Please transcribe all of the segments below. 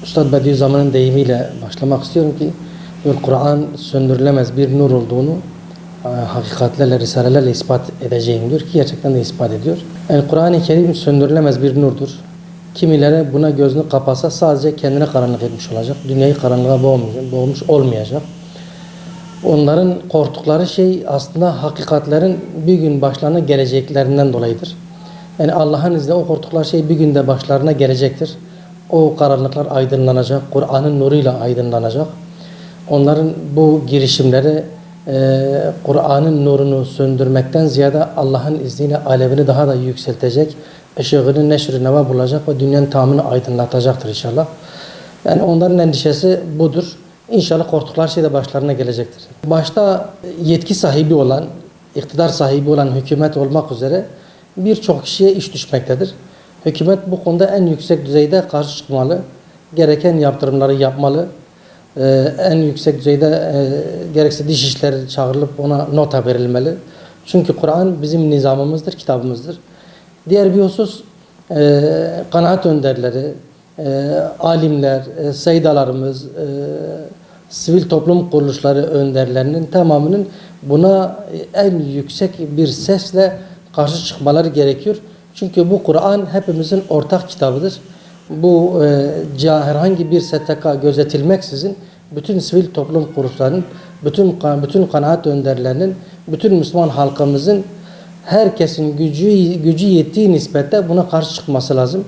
Üstad Bediüzzaman'ın deyimiyle başlamak istiyorum ki Kur'an söndürülemez bir nur olduğunu hakikatlerle, risalelerle ispat edeceğim diyor ki gerçekten de ispat ediyor. Yani Kur'an-ı Kerim söndürülemez bir nurdur. Kimileri buna gözünü kapasa sadece kendine karanlık etmiş olacak. Dünyayı karanlığa boğmuş olmayacak. Onların korktukları şey aslında hakikatlerin bir gün başlarına geleceklerinden dolayıdır. Yani Allah'ın izniyle o korktukları şey bir günde başlarına gelecektir. O karanlıklar aydınlanacak, Kur'an'ın nuruyla aydınlanacak. Onların bu girişimleri Kur'an'ın nurunu söndürmekten ziyade Allah'ın izniyle alevini daha da yükseltecek, ışığını neşr-i neva bulacak ve dünyanın tamamını aydınlatacaktır inşallah. Yani onların endişesi budur. İnşallah korktukları şey de başlarına gelecektir. Başta yetki sahibi olan, iktidar sahibi olan hükümet olmak üzere birçok kişiye iş düşmektedir. Hükümet bu konuda en yüksek düzeyde karşı çıkmalı, gereken yaptırımları yapmalı, en yüksek düzeyde gerekse dışişleri çağrılıp ona nota verilmeli. Çünkü Kur'an bizim nizamımızdır, kitabımızdır. Diğer bir husus kanaat önderleri, alimler, seydalarımız, sivil toplum kuruluşları önderlerinin tamamının buna en yüksek bir sesle karşı çıkmaları gerekiyor. Çünkü bu Kur'an hepimizin ortak kitabıdır. Bu herhangi bir STK gözetilmeksizin bütün sivil toplum kuruluşlarının, bütün kanaat önderlerinin, bütün Müslüman halkımızın herkesin gücü yettiği nispette buna karşı çıkması lazım.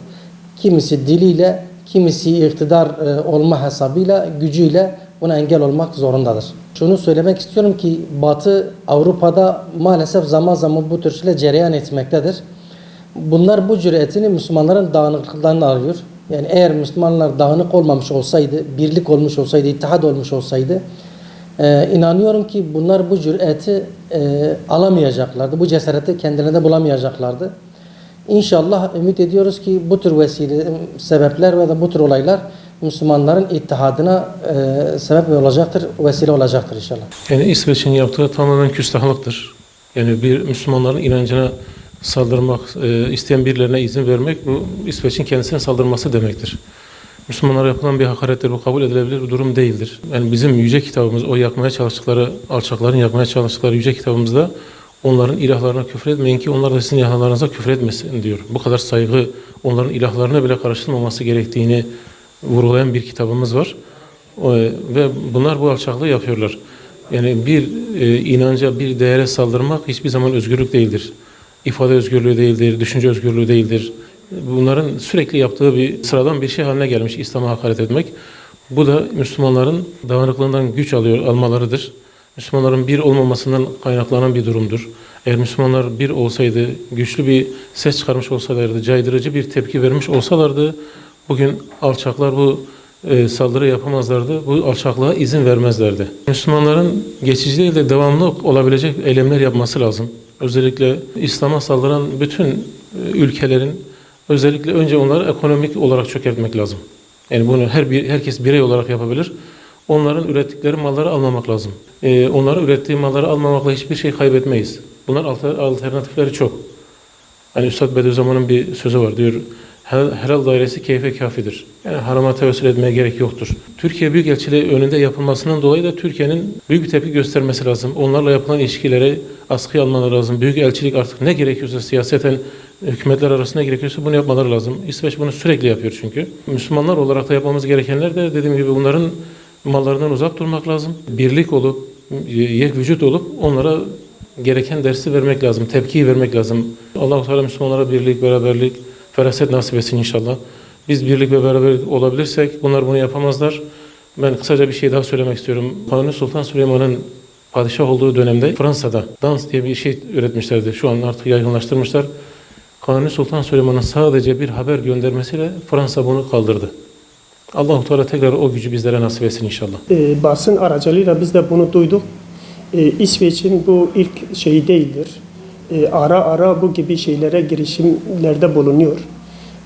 Kimisi diliyle, kimisi iktidar olma hesabıyla, gücüyle buna engel olmak zorundadır. Şunu söylemek istiyorum ki Batı Avrupa'da maalesef zaman zaman bu tür şeyler cereyan etmektedir. Bunlar bu cüretini Müslümanların dağınıklıklarını arıyor. Yani eğer Müslümanlar dağınık olmamış olsaydı, birlik olmuş olsaydı, ittihad olmuş olsaydı inanıyorum ki bunlar bu cüreti alamayacaklardı. Bu cesareti kendilerine bulamayacaklardı. İnşallah ümit ediyoruz ki bu tür sebepler ve de bu tür olaylar Müslümanların ittihadına sebep olacaktır, vesile olacaktır inşallah. Yani İsveç'in yaptığı tamamen küstahlıktır. Yani bir Müslümanların inancına saldırmak, isteyen birilerine izin vermek, bu İsveç'in kendisine saldırması demektir. Müslümanlara yapılan bir hakarettir, bu kabul edilebilir bir durum değildir. Yani bizim yüce kitabımız, o yakmaya çalıştıkları, alçakların yakmaya çalıştıkları yüce kitabımızda onların ilahlarına küfür etmeyin ki onlar da sizin ilahlarınıza küfür etmesin diyor. Bu kadar saygı, onların ilahlarına bile karıştırılmaması gerektiğini vurgulayan bir kitabımız var. Ve bunlar bu alçaklığı yapıyorlar. Yani bir inanca, bir değere saldırmak hiçbir zaman özgürlük değildir. İfade özgürlüğü değildir, düşünce özgürlüğü değildir. Bunların sürekli yaptığı bir sıradan bir şey haline gelmiş İslam'a hakaret etmek. Bu da Müslümanların dağınıklığından güç almalarıdır. Müslümanların bir olmamasından kaynaklanan bir durumdur. Eğer Müslümanlar bir olsaydı, güçlü bir ses çıkarmış olsalardı, caydırıcı bir tepki vermiş olsalardı, bugün alçaklar bu saldırı yapamazlardı, bu alçaklığa izin vermezlerdi. Müslümanların geçici değil de devamlı olabilecek eylemler yapması lazım. Özellikle İslam'a saldıran bütün ülkelerin özellikle önce onları ekonomik olarak çökertmek lazım. Yani bunu herkes birey olarak yapabilir. Onların ürettikleri malları almamak lazım. Onların ürettiği malları almamakla hiçbir şey kaybetmeyiz. Bunlar alternatifleri çok. Yani Üstad Bediüzzaman'ın bir sözü var, diyor. Helal dairesi keyfe kafidir. Yani harama tevessül etmeye gerek yoktur. Türkiye Büyükelçiliği önünde yapılmasından dolayı da Türkiye'nin büyük bir tepki göstermesi lazım. Onlarla yapılan ilişkileri askıya almaları lazım. Büyük elçilik artık ne gerekiyorsa siyaseten hükümetler arasında ne gerekiyorsa bunu yapmaları lazım. İsveç bunu sürekli yapıyor çünkü. Müslümanlar olarak da yapmamız gerekenler de dediğim gibi bunların mallarından uzak durmak lazım. Birlik olup, yek vücut olup onlara gereken dersi vermek lazım. Tepkiyi vermek lazım. Allah-u Teala Müslümanlara birlik, beraberlik, feraset nasip etsin inşallah. Biz birlik ve beraberlik olabilirsek bunlar bunu yapamazlar. Ben kısaca bir şey daha söylemek istiyorum. Kanuni Sultan Süleyman'ın padişah olduğu dönemde Fransa'da dans diye bir şey üretmişlerdi. Şu an artık yaygınlaştırmışlar. Kanuni Sultan Süleyman'ın sadece bir haber göndermesiyle Fransa bunu kaldırdı. Allah-u Teala tekrar o gücü bizlere nasip etsin inşallah. Basın aracılığıyla biz de bunu duyduk. İsveç'in bu ilk şeyi değildir. Ara ara bu gibi şeylere girişimlerde bulunuyor.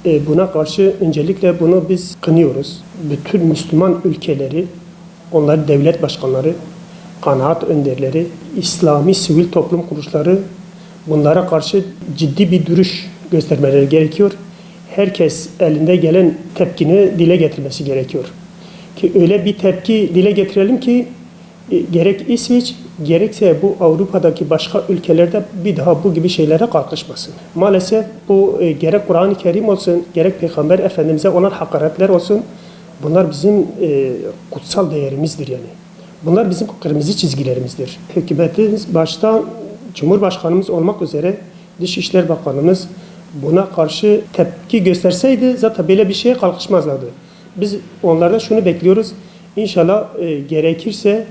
Buna karşı öncelikle bunu biz kınıyoruz. Bütün Müslüman ülkeleri, onların devlet başkanları, kanaat önderleri, İslami sivil toplum kuruluşları bunlara karşı ciddi bir duruş göstermeleri gerekiyor. herkes elinde gelen tepkini dile getirmesi gerekiyor. Ki öyle bir tepki dile getirelim ki gerek İsveç gerekse bu Avrupa'daki başka ülkelerde bir daha bu gibi şeylere kalkışmasın. Maalesef bu gerek Kur'an-ı Kerim olsun, gerek Peygamber Efendimiz'e olan hakaretler olsun, bunlar bizim kutsal değerimizdir yani. Bunlar bizim kırmızı çizgilerimizdir. Hükümetimiz başta Cumhurbaşkanımız olmak üzere Dışişleri Bakanımız buna karşı tepki gösterseydi zaten böyle bir şeye kalkışmazlardı. Biz onlardan şunu bekliyoruz. İnşallah gerekirse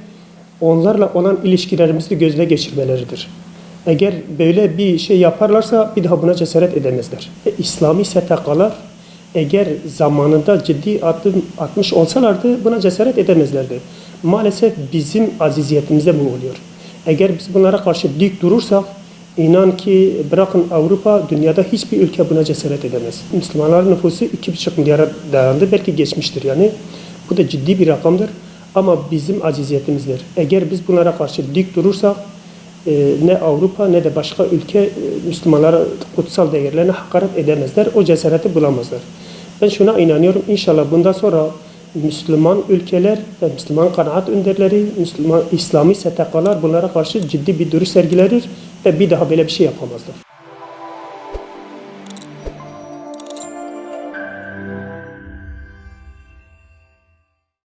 onlarla olan ilişkilerimizi gözle geçirmeleridir. Eğer böyle bir şey yaparlarsa bir daha buna cesaret edemezler. İslami STK'lar eğer zamanında ciddi adım atmış olsalardı buna cesaret edemezlerdi. Maalesef bizim aziziyetimizde bu oluyor. Eğer biz bunlara karşı dik durursak inan ki bırakın Avrupa, dünyada hiçbir ülke buna cesaret edemez. Müslümanların nüfusu 2,5 milyara dayandı. Belki geçmiştir yani. Bu da ciddi bir rakamdır. Ama bizim aciziyetimizdir. Eğer biz bunlara karşı dik durursak ne Avrupa ne de başka ülke Müslümanlara kutsal değerlerine hakaret edemezler. O cesareti bulamazlar. Ben şuna inanıyorum. İnşallah bundan sonra Müslüman ülkeler ve Müslüman kanaat önderleri, İslami STK'lar bunlara karşı ciddi bir duruş sergiler ve bir daha böyle bir şey yapamazlar.